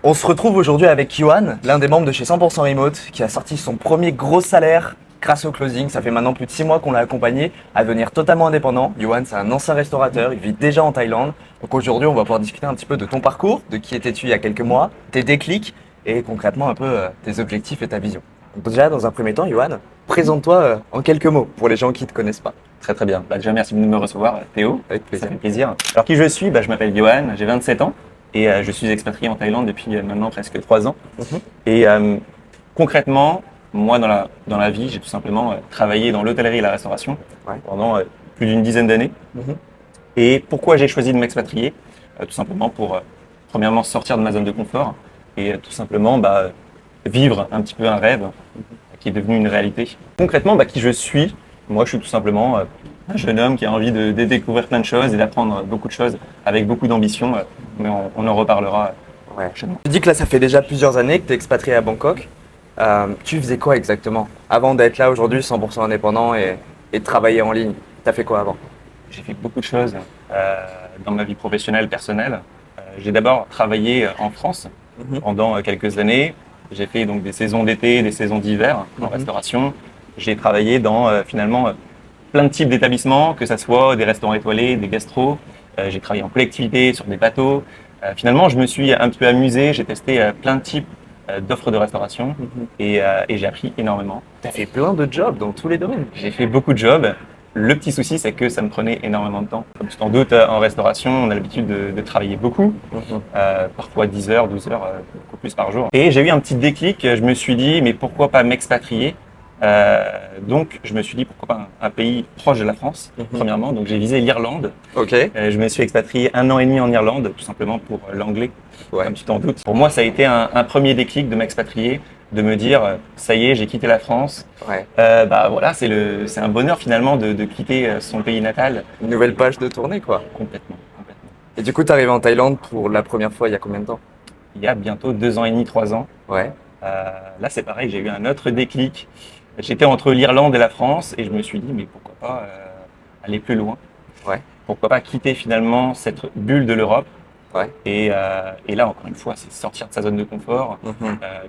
On se retrouve aujourd'hui avec Yohan, l'un des membres de chez 100% Remote, qui a sorti son premier gros salaire grâce au closing. Ça fait maintenant plus de 6 mois qu'on l'a accompagné à devenir totalement indépendant. Yohan, c'est un ancien restaurateur, il vit déjà en Thaïlande. Donc aujourd'hui, on va pouvoir discuter un petit peu de ton parcours, de qui étais-tu il y a quelques mois, tes déclics et concrètement un peu tes objectifs et ta vision. Donc déjà, dans un premier temps, Yohan, présente-toi en quelques mots pour les gens qui ne te connaissent pas. Très bien. Déjà, merci de me recevoir, Théo. Avec plaisir. Ça fait plaisir. Alors, qui je suis? Je m'appelle Yohan, j'ai 27 ans et je suis expatrié en Thaïlande depuis maintenant presque 3 ans. Et concrètement, moi, dans la vie, j'ai tout simplement travaillé dans l'hôtellerie et la restauration pendant plus d'une dizaine d'années. Et pourquoi j'ai choisi de m'expatrier? Tout simplement pour, premièrement, sortir de ma zone de confort et tout simplement vivre un petit peu un rêve qui est devenu une réalité. Concrètement, qui je suis? Moi, je suis tout simplement un jeune homme qui a envie de découvrir plein de choses et d'apprendre beaucoup de choses avec beaucoup d'ambition, mais on en reparlera prochainement. Tu dis que là, ça fait déjà plusieurs années que tu es expatrié à Bangkok. Tu faisais quoi exactement avant d'être là aujourd'hui 100% indépendant et de travailler en ligne? Tu as fait quoi avant? J'ai fait beaucoup de choses dans ma vie professionnelle, personnelle. J'ai d'abord travaillé en France pendant quelques années. J'ai fait donc des saisons d'été, des saisons d'hiver en restauration. J'ai travaillé dans finalement plein de types d'établissements, que ce soit des restaurants étoilés, des gastros. J'ai travaillé en collectivité, sur des bateaux. Finalement, je me suis un peu amusé. J'ai testé plein de types d'offres de restauration et j'ai appris énormément. Tu as fait plein de jobs dans tous les domaines. J'ai fait beaucoup de jobs. Le petit souci, c'est que ça me prenait énormément de temps. Comme tu t'en doutes, en restauration, on a l'habitude de travailler beaucoup, parfois 10 heures, 12 heures, beaucoup plus par jour. Et j'ai eu un petit déclic, je me suis dit, mais pourquoi pas m'expatrier? Donc, je me suis dit, pourquoi pas un pays proche de la France, premièrement. Donc, j'ai visé l'Irlande. Je me suis expatrié 1 an et demi en Irlande, tout simplement pour l'anglais, comme tu t'en doutes. Pour moi, ça a été un premier déclic de m'expatrier, de me dire, ça y est, j'ai quitté la France. Voilà, c'est un bonheur finalement de quitter son pays natal. Une nouvelle page de tournée, quoi. Complètement. Et du coup, tu es arrivé en Thaïlande pour la première fois il y a combien de temps? Il y a bientôt 2 ans et demi, 3 ans. Là, c'est pareil, j'ai eu un autre déclic. J'étais entre l'Irlande et la France et je me suis dit, mais pourquoi pas aller plus loin? Pourquoi pas quitter finalement cette bulle de l'Europe? Et là, encore une fois, c'est sortir de sa zone de confort,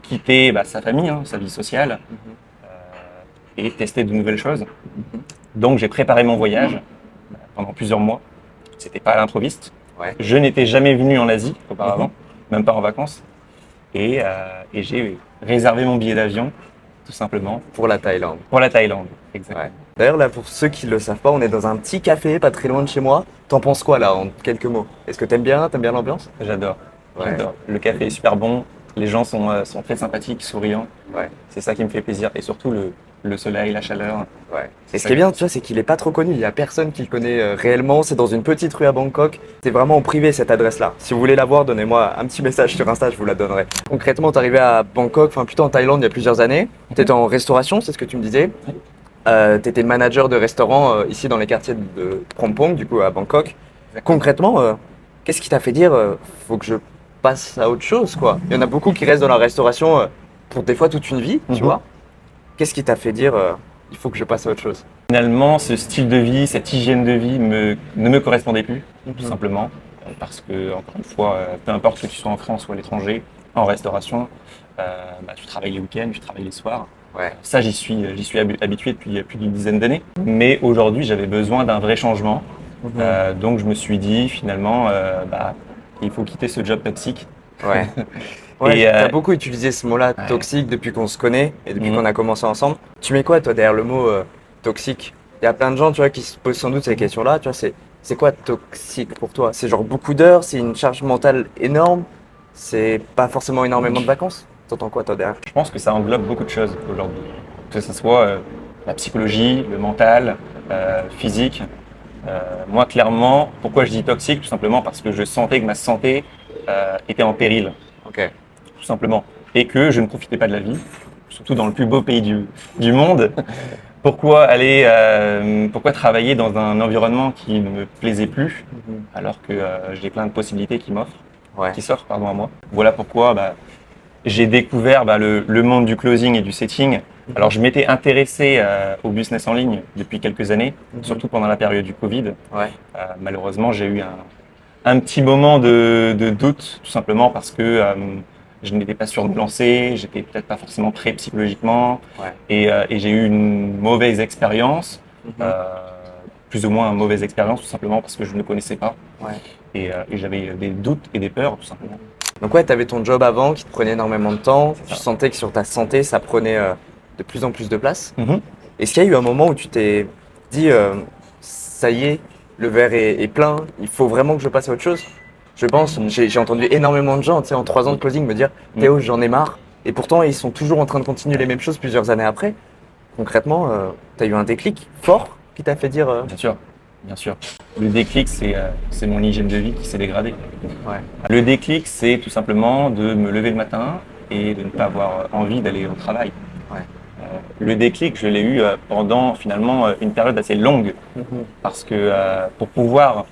quitter sa famille, sa vie sociale, et tester de nouvelles choses. Donc, j'ai préparé mon voyage pendant plusieurs mois. C'était pas à l'improviste. Je n'étais jamais venu en Asie auparavant, même pas en vacances. Et j'ai réservé mon billet d'avion, tout simplement. Pour la Thaïlande. Pour la Thaïlande, exactement. D'ailleurs, là, pour ceux qui ne le savent pas, on est dans un petit café, pas très loin de chez moi. T'en penses quoi, là, en quelques mots? Est-ce que t'aimes bien l'ambiance? J'adore. Le café est super bon, les gens sont très sympathiques, souriants. C'est ça qui me fait plaisir. Et surtout, le soleil, la chaleur. Et ce qui est bien, tu vois, c'est qu'il n'est pas trop connu. Il n'y a personne qui le connaît réellement. C'est dans une petite rue à Bangkok. C'est vraiment en privé, cette adresse-là. Si vous voulez la voir, donnez-moi un petit message sur Insta, je vous la donnerai. Concrètement, tu es arrivé à Bangkok, enfin plutôt en Thaïlande, il y a plusieurs années. Tu étais en restauration, c'est ce que tu me disais. Tu étais manager de restaurant ici dans les quartiers de Phrom Phong, du coup à Bangkok. Concrètement, qu'est-ce qui t'a fait dire faut que je passe à autre chose, quoi? Il y en a beaucoup qui restent dans la restauration pour des fois toute une vie, tu vois. Qu'est-ce qui t'a fait dire il faut que je passe à autre chose? Finalement, ce style de vie, cette hygiène de vie ne me correspondait plus, tout simplement. Parce que, encore une fois, peu importe que tu sois en France ou à l'étranger, en restauration, tu travailles les week-ends, tu travailles les soirs. Ça, j'y suis habitué depuis plus d'une dizaine d'années. Mais aujourd'hui, j'avais besoin d'un vrai changement. Donc, je me suis dit, finalement, il faut quitter ce job toxique. Tu as beaucoup utilisé ce mot-là, toxique, depuis qu'on se connaît et depuis qu'on a commencé ensemble. Tu mets quoi, toi, derrière le mot toxique? Il y a plein de gens, tu vois, qui se posent sans doute ces questions-là. Tu vois, c'est quoi toxique pour toi? C'est genre beaucoup d'heures, c'est une charge mentale énorme, c'est pas forcément énormément de vacances? T'entends quoi, toi, derrière? Je pense que ça englobe beaucoup de choses aujourd'hui. Que ce soit la psychologie, le mental, physique. Moi, clairement, pourquoi je dis toxique? Tout simplement parce que je sentais que ma santé était en péril. Tout simplement. Et que je ne profitais pas de la vie, surtout dans le plus beau pays du monde. Pourquoi travailler dans un environnement qui ne me plaisait plus, alors que j'ai plein de possibilités qui s'offrent à moi. Voilà pourquoi j'ai découvert le monde du closing et du setting. Alors, je m'étais intéressé au business en ligne depuis quelques années, surtout pendant la période du Covid. Malheureusement, j'ai eu un petit moment de doute, tout simplement parce que je n'étais pas sûr de me lancer, j'étais peut-être pas forcément prêt psychologiquement, Ouais. et j'ai eu une mauvaise expérience, plus ou moins une mauvaise expérience tout simplement parce que je ne connaissais pas, Ouais. et j'avais des doutes et des peurs tout simplement. Donc ouais, tu avais ton job avant qui te prenait énormément de temps. C'est Tu ça. sentais que sur ta santé, ça prenait de plus en plus de place. Mhm. Est-ce qu'il y a eu un moment où tu t'es dit, ça y est, le verre est plein, il faut vraiment que je passe à autre chose? Je pense, j'ai entendu énormément de gens, tu sais, en 3 ans de closing me dire, Théo, j'en ai marre. Et pourtant, ils sont toujours en train de continuer les mêmes choses plusieurs années après. Concrètement, tu as eu un déclic fort qui t'a fait dire, Bien sûr, bien sûr. Le déclic, c'est mon hygiène de vie qui s'est dégradée. ouais, Le déclic, c'est tout simplement de me lever le matin et de ne pas avoir envie d'aller au travail. Ouais. Le déclic, je l'ai eu pendant finalement une période assez longue parce que pour pouvoir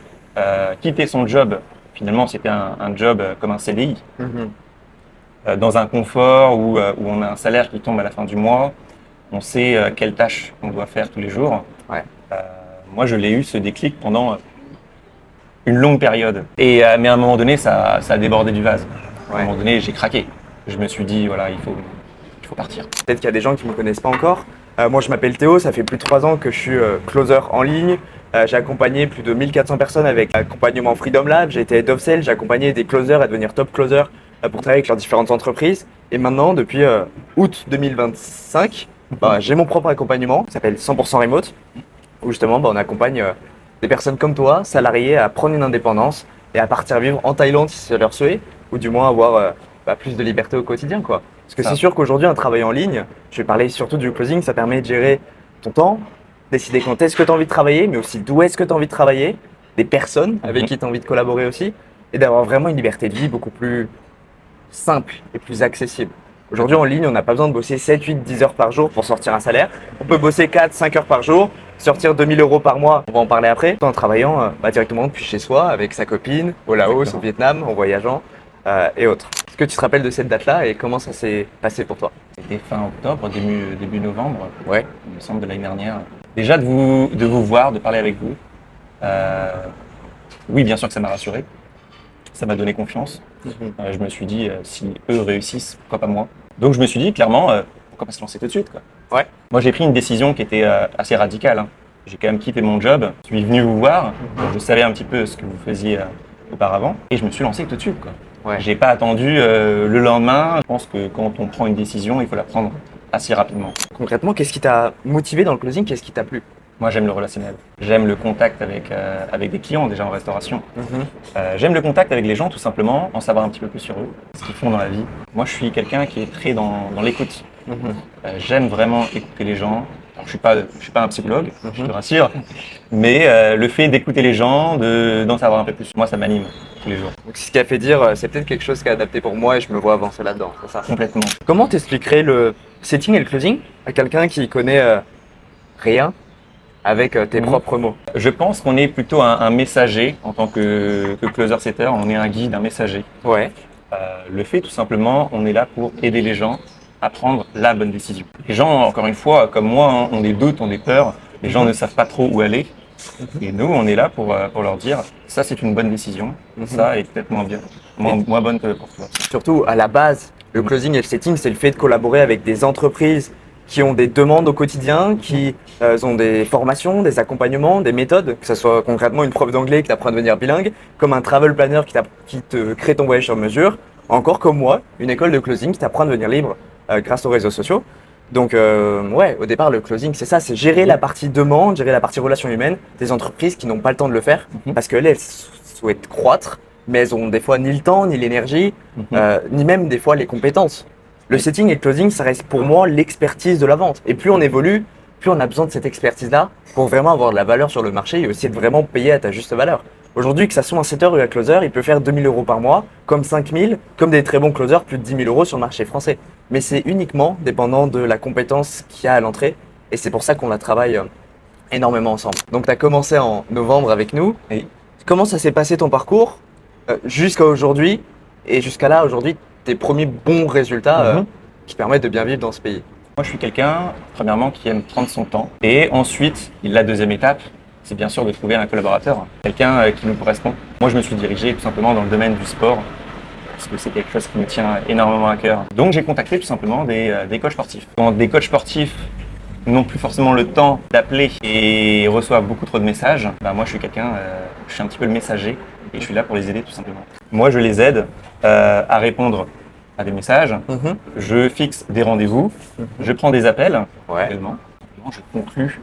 quitter son job, finalement c'était un job comme un CDI, dans un confort où on a un salaire qui tombe à la fin du mois, on sait quelles tâches on doit faire tous les jours. Ouais. Moi, je l'ai eu ce déclic pendant une longue période. Mais à un moment donné, ça a débordé du vase. À un Ouais. moment donné, j'ai craqué. Je me suis dit, voilà, il faut partir. Peut-être qu'il y a des gens qui ne me connaissent pas encore. Moi, je m'appelle Théo, ça fait plus de 3 ans que je suis closer en ligne. J'ai accompagné plus de 1400 personnes avec l'accompagnement Freedom Lab. J'ai été head of sales, j'ai accompagné des closers à devenir top closer pour travailler avec leurs différentes entreprises. Et maintenant, depuis août 2025, j'ai mon propre accompagnement qui s'appelle 100% Remote, où justement on accompagne des personnes comme toi, salariés, à prendre une indépendance et à partir vivre en Thaïlande si c'est leur souhait, ou du moins avoir plus de liberté au quotidien, quoi. Parce que Ça. c'est sûr qu'aujourd'hui, un travail en ligne, je vais parler surtout du closing, ça permet de gérer ton temps, décider quand est-ce que tu as envie de travailler, mais aussi d'où est-ce que tu as envie de travailler, des personnes avec qui tu as envie de collaborer aussi, et d'avoir vraiment une liberté de vie beaucoup plus simple et plus accessible. Aujourd'hui, en ligne, on n'a pas besoin de bosser 7, 8, 10 heures par jour pour sortir un salaire. On peut bosser 4, 5 heures par jour, sortir 2000 euros par mois, on va en parler après, tout en travaillant directement depuis chez soi, avec sa copine, au Laos, Exactement. au Vietnam, en voyageant et autres. Est-ce que tu te rappelles de cette date-là et comment ça s'est passé pour toi? C'était fin octobre, début novembre, Ouais. il me semble, de l'année dernière. Déjà de vous voir, de parler avec vous. Oui, bien sûr que ça m'a rassuré. Ça m'a donné confiance. Je me suis dit, si eux réussissent, pourquoi pas moi? Donc je me suis dit, clairement, pourquoi pas se lancer tout de suite, quoi. Ouais. Moi, j'ai pris une décision qui était assez radicale, hein. J'ai quand même quitté mon job, je suis venu vous voir, donc je savais un petit peu ce que vous faisiez auparavant, et je me suis lancé tout de suite, quoi. Ouais. J'ai pas attendu le lendemain. Je pense que quand on prend une décision, il faut la prendre assez rapidement. Concrètement, qu'est-ce qui t'a motivé dans le closing? Qu'est-ce qui t'a plu? Moi, j'aime le relationnel. J'aime le contact avec des clients déjà en restauration. J'aime le contact avec les gens tout simplement, en savoir un petit peu plus sur eux, ce qu'ils font dans la vie. Moi, je suis quelqu'un qui est très dans l'écoute. J'aime vraiment écouter les gens. Alors, je suis pas un psychologue, je te rassure, mais le fait d'écouter les gens, d'en savoir un peu plus, moi, ça m'anime tous les jours. Donc, ce qui a fait dire, c'est peut-être quelque chose qui est adapté pour moi et je me vois avancer là-dedans, c'est ça? Complètement. Comment t'expliquerais le setting et le closing à quelqu'un qui connaît rien avec tes propres mots? Je pense qu'on est plutôt un messager en tant que closer setter, on est un guide, un messager. Ouais. Le fait tout simplement, on est là pour aider les gens à prendre la bonne décision. Les gens, encore une fois, comme moi, hein, ont des doutes, ont des peurs, les gens ne savent pas trop où aller. Et nous, on est là pour leur dire, ça c'est une bonne décision, ça est peut-être moins bonne que pour toi. Surtout, à la base, le closing et le setting, c'est le fait de collaborer avec des entreprises qui ont des demandes au quotidien, qui ont des formations, des accompagnements, des méthodes, que ce soit concrètement une prof d'anglais qui t'apprend à devenir bilingue, comme un travel planner qui te crée ton voyage sur mesure, encore comme moi, une école de closing qui t'apprend à devenir libre grâce aux réseaux sociaux. Donc ouais, au départ, le closing, c'est ça, c'est gérer la partie demande, gérer la partie relations humaines des entreprises qui n'ont pas le temps de le faire parce qu'elles elles souhaitent croître, mais elles ont des fois ni le temps, ni l'énergie, ni même des fois les compétences. Le setting et le closing, ça reste pour moi l'expertise de la vente. Et plus on évolue, plus on a besoin de cette expertise-là pour vraiment avoir de la valeur sur le marché et aussi être vraiment payé à ta juste valeur. Aujourd'hui, que ça soit un setter ou un closer, il peut faire 2000 euros par mois, comme 5000, comme des très bons closers, plus de 10 000 euros sur le marché français. Mais c'est uniquement dépendant de la compétence qu'il y a à l'entrée et c'est pour ça qu'on la travaille énormément ensemble. Donc tu as commencé en novembre avec nous. Oui. Comment ça s'est passé ton parcours jusqu'à aujourd'hui et jusqu'à là, aujourd'hui, tes premiers bons résultats qui permettent de bien vivre dans ce pays? Moi, je suis quelqu'un, premièrement, qui aime prendre son temps. Et ensuite, la deuxième étape, c'est bien sûr de trouver un collaborateur, quelqu'un qui nous correspond. Moi, je me suis dirigé tout simplement dans le domaine du sport. parce que c'est quelque chose qui me tient énormément à cœur. Donc j'ai contacté tout simplement des coachs sportifs. Quand des coachs sportifs n'ont plus forcément le temps d'appeler et reçoivent beaucoup trop de messages, moi je suis je suis un petit peu le messager et je suis là pour les aider tout simplement. Moi je les aide à répondre à des messages, je fixe des rendez-vous, je prends des appels également, je conclus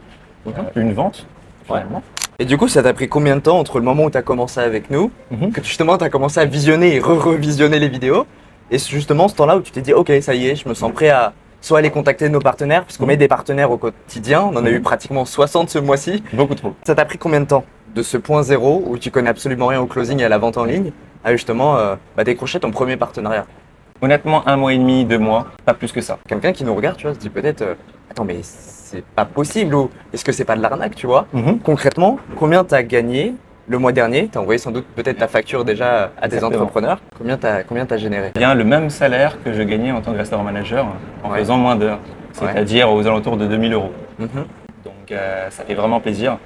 une vente finalement. Et du coup, ça t'a pris combien de temps entre le moment où tu as commencé avec nous, que justement tu as commencé à visionner et revisionner les vidéos, et justement ce temps-là où tu t'es dit ok, ça y est, je me sens prêt à soit aller contacter nos partenaires, puisqu'on met des partenaires au quotidien, on en a eu pratiquement 60 ce mois-ci. Beaucoup trop. Ça t'a pris combien de temps de ce point zéro où tu connais absolument rien au closing et à la vente en ligne à justement décrocher ton premier partenariat? Honnêtement, 1 mois et demi, 2 mois, pas plus que ça. Quelqu'un qui nous regarde, tu vois, se dit peut-être attends, mais c'est pas possible, ou est-ce que c'est pas de l'arnaque, tu vois? Concrètement, combien tu as gagné le mois dernier? Tu as envoyé sans doute peut-être ta facture déjà à des Exactement. entrepreneurs. Combien t'as généré? Bien le même salaire que je gagnais en tant que restaurant manager en faisant moins d'heures, c'est-à-dire aux alentours de 2000 euros. Donc ça fait vraiment plaisir.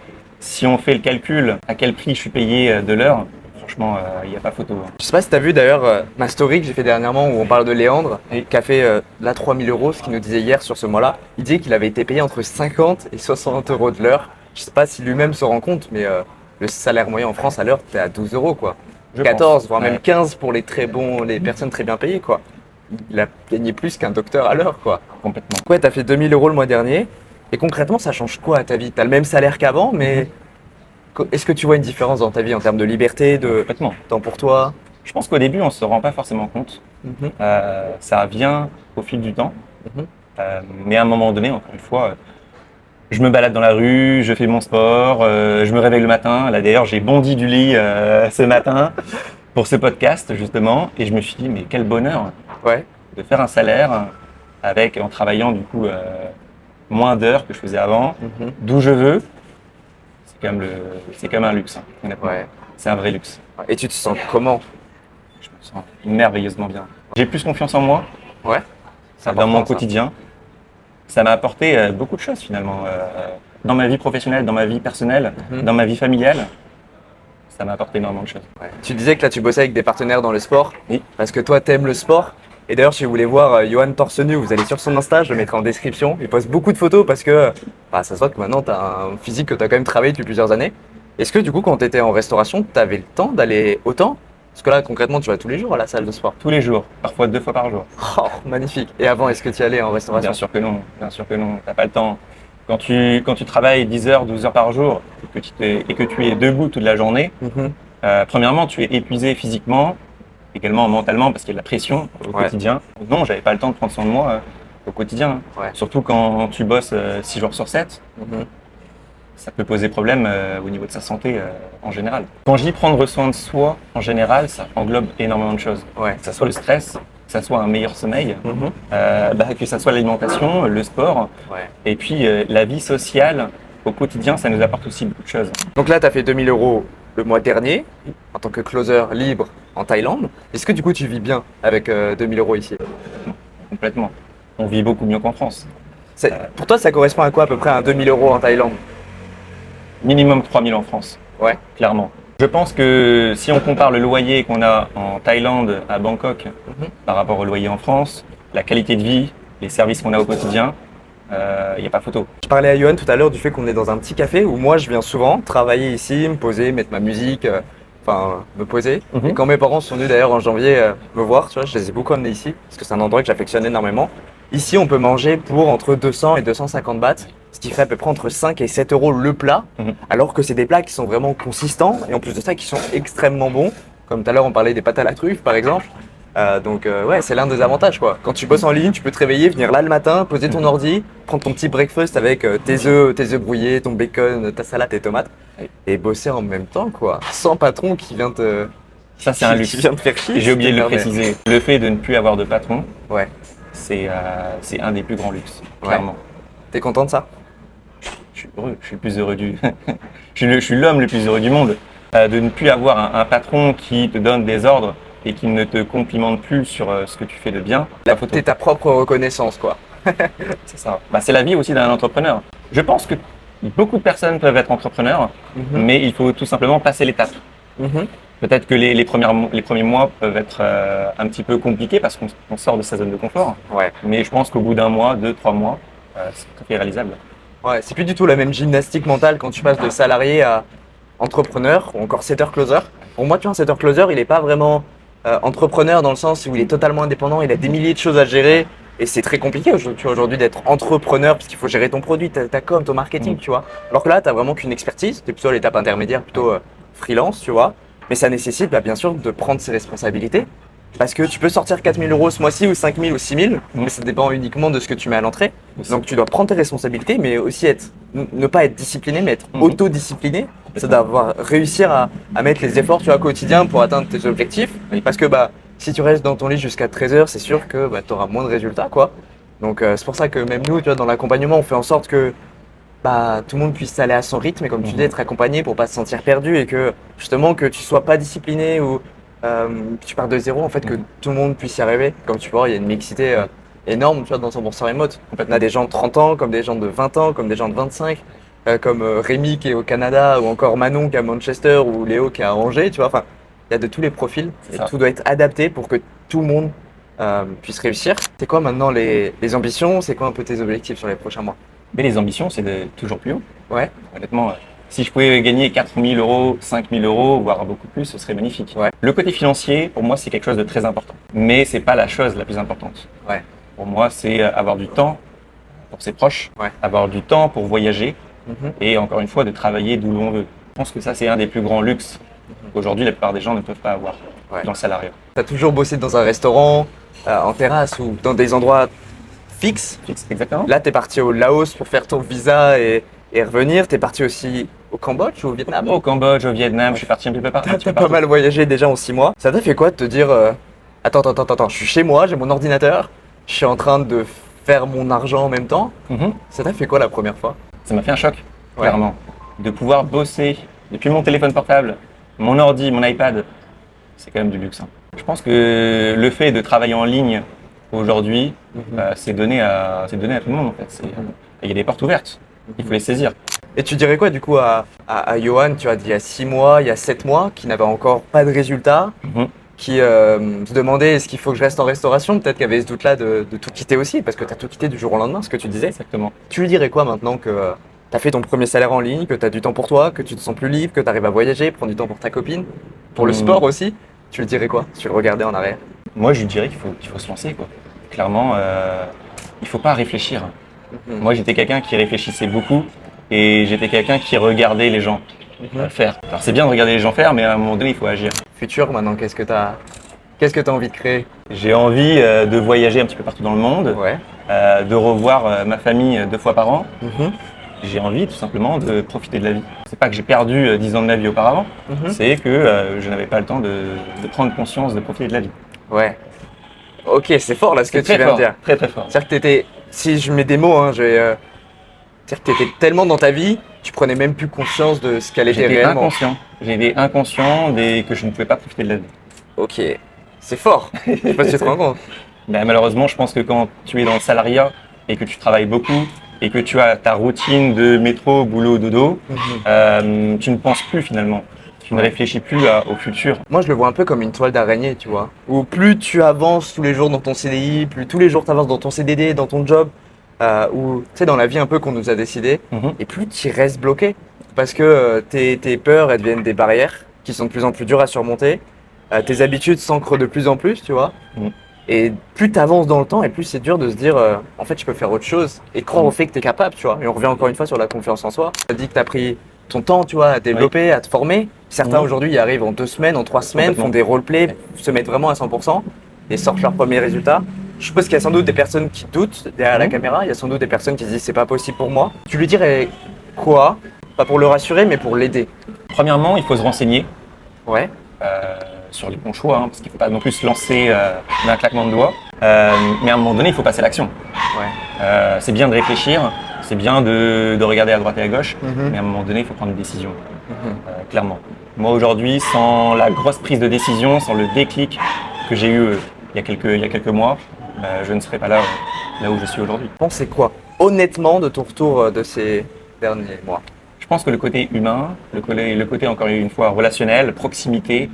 Si on fait le calcul à quel prix je suis payé de l'heure, franchement, il n'y a pas photo. Je sais pas si tu as vu d'ailleurs ma story que j'ai fait dernièrement où on parle de Léandre, qui a fait là 3000 euros, ce qu'il nous disait hier sur ce mois-là. Il disait qu'il avait été payé entre 50 et 60 euros de l'heure. Je sais pas si lui-même se rend compte, mais le salaire moyen en France à l'heure, t'es à 12 euros quoi. 14, voire même 15 pour les personnes très bien payées quoi. Il a gagné plus qu'un docteur à l'heure quoi. Complètement. Ouais, t'as fait 2000 euros le mois dernier. Et concrètement, ça change quoi à ta vie? T'as le même salaire qu'avant, mais est-ce que tu vois une différence dans ta vie en termes de liberté, de Complètement. temps pour toi? Je pense qu'au début, on ne se rend pas forcément compte. Ça vient au fil du temps. Mais à un moment donné, encore une fois, je me balade dans la rue, je fais mon sport, je me réveille le matin. Là d'ailleurs, j'ai bondi du lit ce matin pour ce podcast justement. Et je me suis dit, mais quel bonheur de faire un salaire en travaillant du coup moins d'heures que je faisais avant, d'où je veux. C'est quand même un luxe, honnêtement. C'est un vrai luxe. Et tu te sens comment? Je me sens merveilleusement bien. J'ai plus confiance en moi dans mon quotidien. Ça m'a apporté beaucoup de choses finalement. Dans ma vie professionnelle, dans ma vie personnelle, dans ma vie familiale. Ça m'a apporté énormément de choses. Tu disais que là tu bossais avec des partenaires dans le sport. Oui. Parce que toi t'aimes le sport. Et d'ailleurs, si vous voulez voir Johan torse nu, vous allez sur son Insta, je le mettrai en description. Il poste beaucoup de photos parce que ça se voit que maintenant tu as un physique que tu as quand même travaillé depuis plusieurs années. Est-ce que du coup, quand tu étais en restauration, tu avais le temps d'aller autant? Parce que là, concrètement, tu vas tous les jours à la salle de sport. Tous les jours, parfois 2 fois par jour. Oh, magnifique. Et avant, est-ce que tu y allais en restauration? Bien sûr que non, t'as pas le temps. Quand tu travailles 10 heures, 12 heures par jour et que tu es debout toute la journée, premièrement, tu es épuisé physiquement, également mentalement parce qu'il y a de la pression au quotidien. Non, j'avais pas le temps de prendre soin de moi au quotidien. Surtout quand tu bosses 6 jours sur 7, ça peut poser problème au niveau de sa santé en général. Quand je dis prendre soin de soi, en général, ça englobe énormément de choses. Que ça soit le stress, que ça soit un meilleur sommeil, que ça soit l'alimentation, le sport, et puis la vie sociale au quotidien, ça nous apporte aussi beaucoup de choses. Donc là, tu as fait 2000 euros le mois dernier en tant que closer libre en Thaïlande. Est-ce que du coup, tu vis bien avec 2000 euros ici? Complètement. On vit beaucoup mieux qu'en France. Pour toi, ça correspond à quoi à peu près à 2000 euros en Thaïlande? Minimum 3000 en France. Clairement. Je pense que si on compare le loyer qu'on a en Thaïlande à Bangkok par rapport au loyer en France, la qualité de vie, les services qu'on a au quotidien, il n'y a pas photo. Je parlais à Johan tout à l'heure du fait qu'on est dans un petit café où moi je viens souvent travailler ici, me poser, mettre ma musique, me poser. Et quand mes parents sont venus d'ailleurs en janvier me voir, tu vois, je les ai beaucoup amenés ici parce que c'est un endroit que j'affectionne énormément. Ici, on peut manger pour entre 200 et 250 bahts, ce qui fait à peu près entre 5 et 7 euros le plat, alors que c'est des plats qui sont vraiment consistants et en plus de ça, qui sont extrêmement bons. Comme tout à l'heure, on parlait des pâtes à la truffe par exemple. Donc c'est l'un des avantages quoi. Quand tu bosses en ligne, tu peux te réveiller, venir là le matin, poser ton ordi, prendre ton petit breakfast avec tes œufs brouillés, ton bacon, ta salade, tes tomates et bosser en même temps quoi. Sans patron qui vient te Ça c'est un luxe. Qui vient te faire chier. J'ai oublié de le préciser. Le fait de ne plus avoir de patron, c'est un des plus grands luxes, clairement. T'es content de ça? Je suis heureux, je suis le plus heureux je suis l'homme le plus heureux du monde. De ne plus avoir un patron qui te donne des ordres et qui ne te complimente plus sur ce que tu fais de bien. T'es ta propre reconnaissance quoi. C'est ça. C'est la vie aussi d'un entrepreneur. Je pense que beaucoup de personnes peuvent être entrepreneurs, mais il faut tout simplement passer l'étape. Peut-être que les premiers mois peuvent être un petit peu compliqués parce qu'on sort de sa zone de confort. Ouais. Mais je pense qu'au bout d'un mois, 2, 3 mois, c'est tout à fait réalisable. Ouais, c'est plus du tout la même gymnastique mentale quand tu passes de salarié à entrepreneur ou encore setter-closer. Pour moi, tu vois, un setter-closer, il n'est pas vraiment entrepreneur dans le sens où il est totalement indépendant, il a des milliers de choses à gérer et c'est très compliqué aujourd'hui d'être entrepreneur parce qu'il faut gérer ton produit, ta com, ton marketing, tu vois. Alors que là, tu n'as vraiment qu'une expertise, tu es plutôt à l'étape intermédiaire, plutôt freelance, tu vois. Mais ça nécessite bien sûr de prendre ses responsabilités parce que tu peux sortir 4 000 euros ce mois-ci ou 5 000 ou 6 000, mais ça dépend uniquement de ce que tu mets à l'entrée. Donc tu dois prendre tes responsabilités, mais aussi ne pas être discipliné, mais être autodiscipliné. C'est d'avoir réussir à mettre les efforts tu vois, quotidiens pour atteindre tes objectifs. Parce que si tu restes dans ton lit jusqu'à 13 heures, c'est sûr que tu auras moins de résultats, quoi. Donc c'est pour ça que même nous, tu vois, dans l'accompagnement, on fait en sorte que tout le monde puisse aller à son rythme et comme tu dis, être accompagné pour pas se sentir perdu et que justement que tu sois pas discipliné ou que tu pars de zéro, en fait, que tout le monde puisse y arriver. Comme tu vois, il y a une mixité énorme tu vois, dans 100% remote. On a des gens de 30 ans, comme des gens de 20 ans, comme des gens de 25, comme Rémi qui est au Canada ou encore Manon qui est à Manchester ou Léo qui est à Angers, tu vois. Enfin, il y a de tous les profils et tout doit être adapté pour que tout le monde puisse réussir. C'est quoi maintenant les ambitions? C'est quoi un peu tes objectifs sur les prochains mois? Mais les ambitions, c'est toujours plus haut. Ouais. Honnêtement, si je pouvais gagner 4 000 euros, 5 000 euros, voire beaucoup plus, ce serait magnifique. Ouais. Le côté financier, pour moi, c'est quelque chose de très important. Mais c'est pas la chose la plus importante. Ouais. Pour moi, c'est avoir du temps pour ses proches, Ouais. avoir du temps pour voyager et encore une fois, de travailler d'où l'on veut. Je pense que ça, c'est un des plus grands luxes qu'aujourd'hui, la plupart des gens ne peuvent pas avoir dans le salariat. Tu as toujours bossé dans un restaurant, en terrasse ou dans des endroits fixes. Exactement. Là, tu es parti au Laos pour faire ton visa et revenir. Tu es parti aussi au Cambodge ou au Vietnam? Au Cambodge, au Vietnam, je suis parti un peu partout. Tu as pas mal voyagé déjà en 6 mois. Ça t'a fait quoi de te dire attends, je suis chez moi, j'ai mon ordinateur, je suis en train de faire mon argent en même temps. Ça t'a fait quoi la première fois? Ça m'a fait un choc, clairement. De pouvoir bosser depuis mon téléphone portable, mon ordi, mon iPad, c'est quand même du luxe. Je pense que le fait de travailler en ligne aujourd'hui, c'est donné à tout le monde en fait. Il y a des portes ouvertes, il faut les saisir. Et tu dirais quoi du coup à Johan, tu vois, il y a 6 mois, il y a 7 mois, qui n'avait encore pas de résultats, qui se demandait est-ce qu'il faut que je reste en restauration, peut-être qu'il y avait ce doute-là de tout quitter aussi, parce que tu as tout quitté du jour au lendemain, ce que tu disais. Exactement. Tu lui dirais quoi maintenant que tu as fait ton premier salaire en ligne, que tu as du temps pour toi, que tu te sens plus libre, que tu arrives à voyager, prendre du temps pour ta copine, pour le sport aussi? Tu lui dirais quoi si tu le regardais en arrière? Moi, je lui dirais qu'il faut se lancer, quoi. Clairement, il ne faut pas réfléchir. Moi, j'étais quelqu'un qui réfléchissait beaucoup et j'étais quelqu'un qui regardait les gens faire. Alors, c'est bien de regarder les gens faire, mais à un moment donné, il faut agir. Futur, maintenant, qu'est-ce que tu as envie de créer? J'ai envie de voyager un petit peu partout dans le monde, de revoir ma famille 2 fois par an. J'ai envie tout simplement de profiter de la vie. C'est pas que j'ai perdu 10 ans de ma vie auparavant, c'est que je n'avais pas le temps de prendre conscience de profiter de la vie. Ouais. Ok, c'est fort là ce que tu viens de dire. Très très fort. C'est-à-dire que si je mets des mots, c'est-à-dire que tu étais tellement dans ta vie, tu prenais même plus conscience de ce qu'elle était réellement. J'étais inconscient que je ne pouvais pas profiter de la vie. Ok, c'est fort. Je sais pas si tu te rends compte. Malheureusement, je pense que quand tu es dans le salariat et que tu travailles beaucoup et que tu as ta routine de métro, boulot, dodo, tu ne penses plus finalement. Tu ne réfléchis plus au futur. Moi, je le vois un peu comme une toile d'araignée, tu vois. Où plus tu avances tous les jours dans ton CDI, plus tous les jours tu avances dans ton CDD, dans ton job, ou tu sais, dans la vie un peu qu'on nous a décidé, et plus tu restes bloqué. Parce que tes peurs, elles deviennent des barrières qui sont de plus en plus dures à surmonter. Tes habitudes s'ancrent de plus en plus, tu vois. Et plus tu avances dans le temps, et plus c'est dur de se dire en fait, je peux faire autre chose et croire au fait que tu es capable, tu vois. Et on revient encore une fois sur la confiance en soi. Tu as dit que tu as pris ton temps, tu vois, à développer, à te former. Certains aujourd'hui y arrivent en 2 semaines, en 3 semaines, font des roleplays, se mettent vraiment à 100% et sortent leurs premiers résultats. Je suppose qu'il y a sans doute des personnes qui doutent derrière la caméra, il y a sans doute des personnes qui se disent c'est pas possible pour moi. Tu lui dirais quoi? Pas pour le rassurer, mais pour l'aider. Premièrement, il faut se renseigner Ouais. sur les bons choix, parce qu'il ne faut pas non plus se lancer d'un claquement de doigts. Mais à un moment donné, il faut passer à l'action. C'est bien de réfléchir, c'est bien de regarder à droite et à gauche, mais à un moment donné, il faut prendre une décision, clairement. Moi aujourd'hui, sans la grosse prise de décision, sans le déclic que j'ai eu il y a quelques mois, je ne serais pas là où je suis aujourd'hui. Pensez quoi, honnêtement, de ton retour de ces derniers mois? Je pense que le côté humain, le côté encore une fois relationnel, proximité,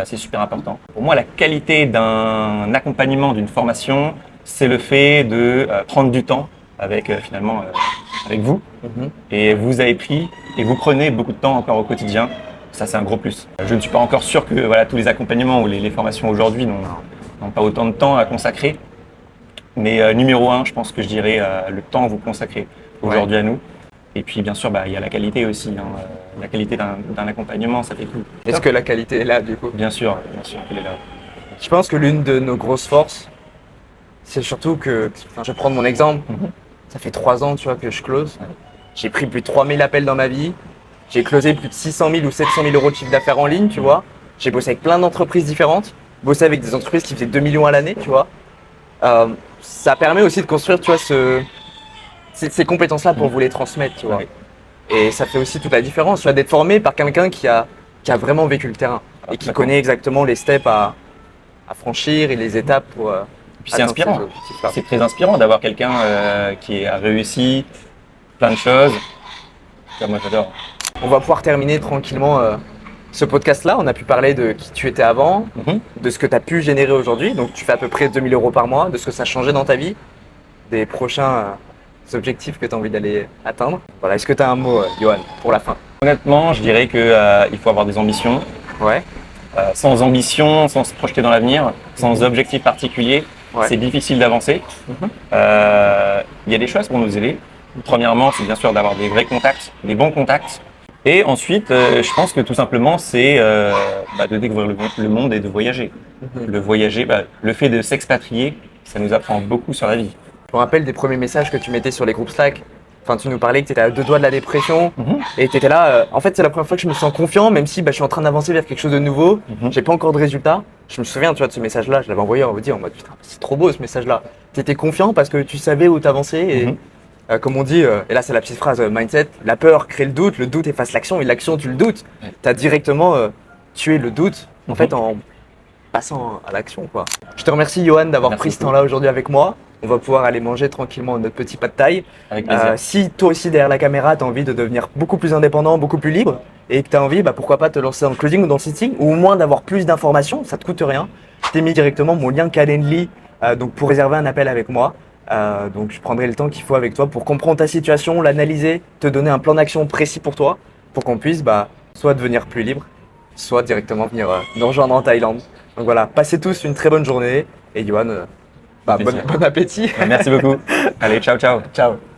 c'est super important. Pour moi, la qualité d'un accompagnement, d'une formation, c'est le fait de prendre du temps avec finalement avec vous. Et vous avez pris et vous prenez beaucoup de temps encore au quotidien. Ça, c'est un gros plus. Je ne suis pas encore sûr que voilà, tous les accompagnements ou les formations aujourd'hui n'ont pas autant de temps à consacrer. Mais numéro 1, je pense que je dirais le temps que vous consacrez aujourd'hui à nous. Et puis, bien sûr, il y a la qualité aussi. La qualité d'un accompagnement, ça fait tout. Est-ce que la qualité est là, du coup? Bien sûr qu'elle est là. Je pense que l'une de nos grosses forces, c'est surtout que, je vais prendre mon exemple, ça fait 3 ans, tu vois, que je close. J'ai pris plus de 3000 appels dans ma vie. J'ai closé plus de 600 000 ou 700 000 euros de chiffre d'affaires en ligne, tu vois. J'ai bossé avec plein d'entreprises différentes, bossé avec des entreprises qui faisaient 2 millions à l'année, tu vois. Ça permet aussi de construire, tu vois, ces compétences-là pour vous les transmettre, tu vois. Et ça fait aussi toute la différence, tu vois, d'être formé par quelqu'un qui a vraiment vécu le terrain et qui connaît exactement les steps à franchir et les étapes pour. Puis c'est inspirant. C'est très inspirant d'avoir quelqu'un qui a réussi plein de choses. Moi, j'adore. On va pouvoir terminer tranquillement ce podcast-là. On a pu parler de qui tu étais avant, de ce que tu as pu générer aujourd'hui. Donc, tu fais à peu près 2000 euros par mois, de ce que ça a changé dans ta vie, des prochains objectifs que tu as envie d'aller atteindre. Voilà. Est-ce que tu as un mot, Johan, pour la fin? Honnêtement, je dirais qu'il faut avoir des ambitions. Ouais. Sans ambition, sans se projeter dans l'avenir, sans objectif particulier, c'est difficile d'avancer. Il y a des choses pour nous aider. Premièrement, c'est bien sûr d'avoir des vrais contacts, des bons contacts. Et ensuite, je pense que tout simplement, c'est de découvrir le monde et de voyager. Le fait de s'expatrier, ça nous apprend beaucoup sur la vie. Je me rappelle des premiers messages que tu mettais sur les groupes Slack. Enfin, tu nous parlais que tu étais à 2 doigts de la dépression et tu étais là. En fait, c'est la première fois que je me sens confiant, même si je suis en train d'avancer vers quelque chose de nouveau. J'ai pas encore de résultats. Je me souviens, tu vois, de ce message-là. Je l'avais envoyé en mode putain, c'est trop beau ce message-là. Tu étais confiant parce que tu savais où t'avancer et comme on dit, et là c'est la petite phrase mindset, la peur crée le doute efface l'action et l'action tue le doute. Tu as directement tué le doute en fait en passant à l'action, quoi. Je te remercie, Johan, d'avoir pris ce temps-là aujourd'hui avec moi. On va pouvoir aller manger tranquillement notre petit pas de taille. Avec plaisir. Si toi aussi derrière la caméra, tu as envie de devenir beaucoup plus indépendant, beaucoup plus libre et que tu as envie, pourquoi pas te lancer dans le closing ou dans le sitting ou au moins d'avoir plus d'informations, ça te coûte rien. Je t'ai mis directement mon lien Calendly donc pour réserver un appel avec moi. Donc je prendrai le temps qu'il faut avec toi pour comprendre ta situation, l'analyser, te donner un plan d'action précis pour toi pour qu'on puisse soit devenir plus libre, soit directement venir nous rejoindre en Thaïlande. Donc voilà, passez tous une très bonne journée et Johan, bon appétit. Merci beaucoup. Allez, ciao, ciao. Ciao.